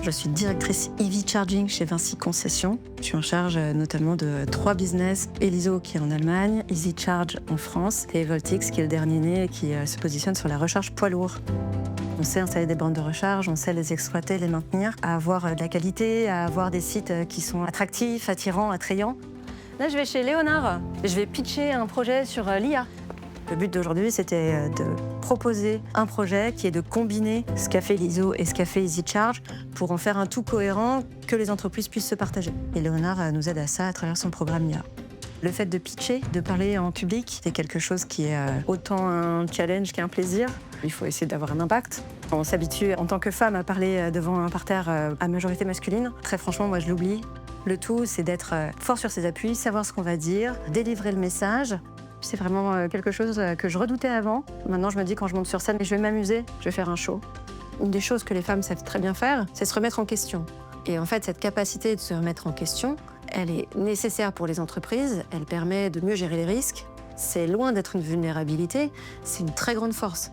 Je suis directrice EV Charging chez Vinci Concessions. Je suis en charge notamment de 3 business, Eliso qui est en Allemagne, Easy Charge en France et Voltix qui est le dernier né et qui se positionne sur la recharge poids lourd. On sait installer des bornes de recharge, on sait les exploiter, les maintenir, à avoir de la qualité, à avoir des sites qui sont attractifs, attirants, attrayants. Là, je vais chez Léonard. Je vais pitcher un projet sur l'IA. Le but d'aujourd'hui, c'était de proposer un projet qui est de combiner ce qu'a fait l'ISO et ce qu'a fait Easy Charge pour en faire un tout cohérent que les entreprises puissent se partager. Et Léonard nous aide à ça à travers son programme IA. Le fait de pitcher, de parler en public, c'est quelque chose qui est autant un challenge qu'un plaisir. Il faut essayer d'avoir un impact. On s'habitue en tant que femme à parler devant un parterre à majorité masculine. Très franchement, moi je l'oublie. Le tout, c'est d'être fort sur ses appuis, savoir ce qu'on va dire, délivrer le message. C'est vraiment quelque chose que je redoutais avant. Maintenant, je me dis quand je monte sur scène, je vais m'amuser, je vais faire un show. Une des choses que les femmes savent très bien faire, c'est se remettre en question. Et en fait, cette capacité de se remettre en question, elle est nécessaire pour les entreprises, elle permet de mieux gérer les risques. C'est loin d'être une vulnérabilité, c'est une très grande force.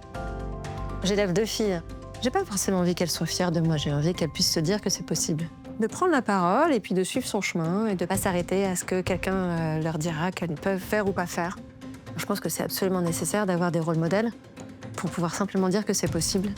J'élève 2 filles. J'ai pas forcément envie qu'elles soient fières de moi, j'ai envie qu'elles puissent se dire que c'est possible. De prendre la parole et puis de suivre son chemin et de pas s'arrêter à ce que quelqu'un leur dira qu'elles peuvent faire ou pas faire. Je pense que c'est absolument nécessaire d'avoir des rôles modèles pour pouvoir simplement dire que c'est possible.